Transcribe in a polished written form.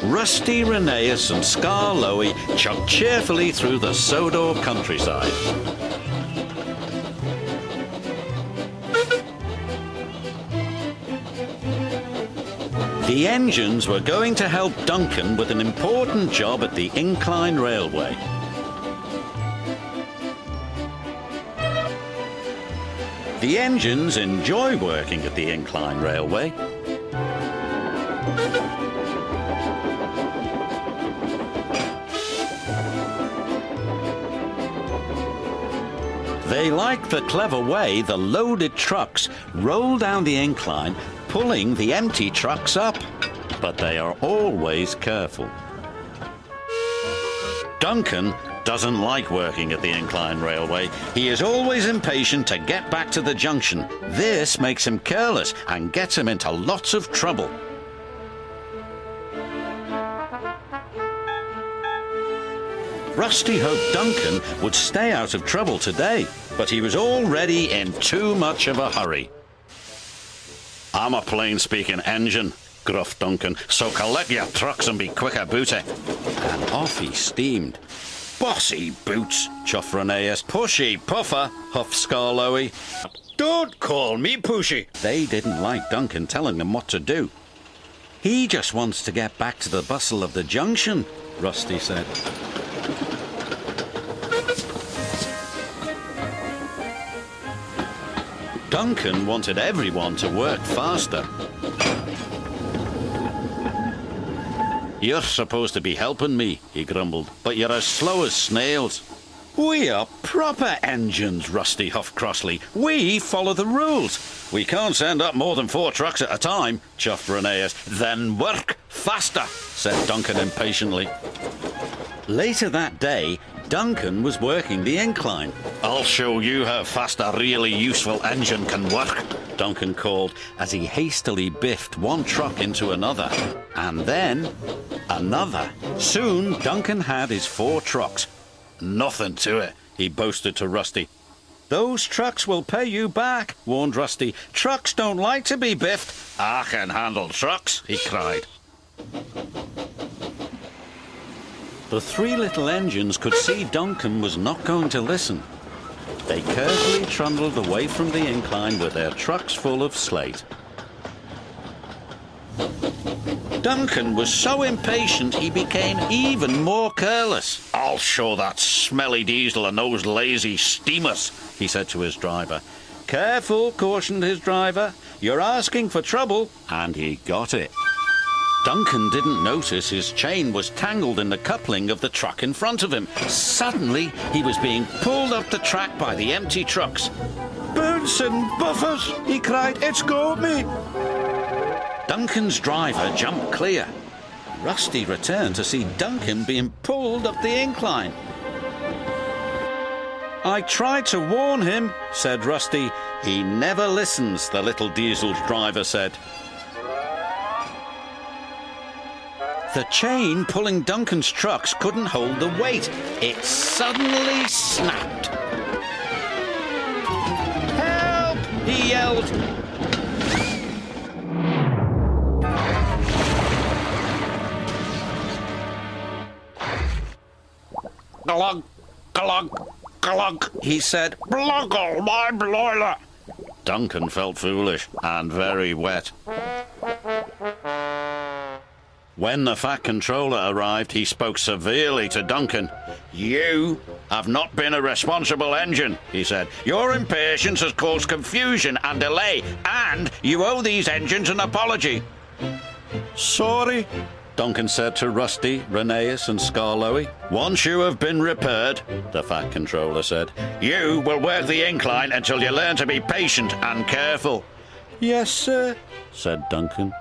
Rusty, Rheneas and Scar Loey chugged cheerfully through the Sodor countryside. The engines were going to help Duncan with an important job at the incline railway. The engines enjoy working at the incline railway. They like the clever way the loaded trucks roll down the incline, pulling the empty trucks up. But they are always careful. Duncan doesn't like working at the incline railway. He is always impatient to get back to the junction. This makes him careless and gets him into lots of trouble. Rusty hoped Duncan would stay out of trouble today, but he was already in too much of a hurry. "I'm a plain-speaking engine," gruffed Duncan, "so collect your trucks and be quick about it." And off he steamed. "Bossy boots," chuffed Rheneas. "Pushy puffer," huffed Scar Loey. "Don't call me pushy." They didn't like Duncan telling them what to do. "He just wants to get back to the bustle of the junction," Rusty said. Duncan wanted everyone to work faster. "You're supposed to be helping me," he grumbled, "but you're as slow as snails." "We are proper engines," Rusty huffed crossly. "We follow the rules." "We can't send up more than 4 trucks at a time," chuffed Rheneas. "Then work faster," said Duncan impatiently. Later that day, Duncan was working the incline. "I'll show you how fast a really useful engine can work," Duncan called as he hastily biffed one truck into another. And then another. Soon Duncan had his 4 trucks. "Nothing to it," he boasted to Rusty. "Those trucks will pay you back," warned Rusty. "Trucks don't like to be biffed." "I can handle trucks," he cried. The 3 little engines could see Duncan was not going to listen. They carefully trundled away from the incline with their trucks full of slate. Duncan was so impatient he became even more careless. "I'll show that smelly diesel and those lazy steamers," he said to his driver. "Careful," cautioned his driver. "You're asking for trouble." And he got it. Duncan didn't notice his chain was tangled in the coupling of the truck in front of him. Suddenly, he was being pulled up the track by the empty trucks. "Boots and buffers!" he cried. "It's got me!" Duncan's driver jumped clear. Rusty returned to see Duncan being pulled up the incline. "I tried to warn him," said Rusty. "He never listens," the little diesel's driver said. The chain pulling Duncan's trucks couldn't hold the weight. It suddenly snapped. "Help!" he yelled. "Glug, glug, glug," he said. "Bluggle my broiler." Duncan felt foolish and very wet. When the Fat Controller arrived, he spoke severely to Duncan. "You have not been a responsible engine," he said. "Your impatience has caused confusion and delay, and you owe these engines an apology." "Sorry," Duncan said to Rusty, Rheneas and Scar Loey. "Once you have been repaired," the Fat Controller said, "you will work the incline until you learn to be patient and careful." "Yes, sir," said Duncan.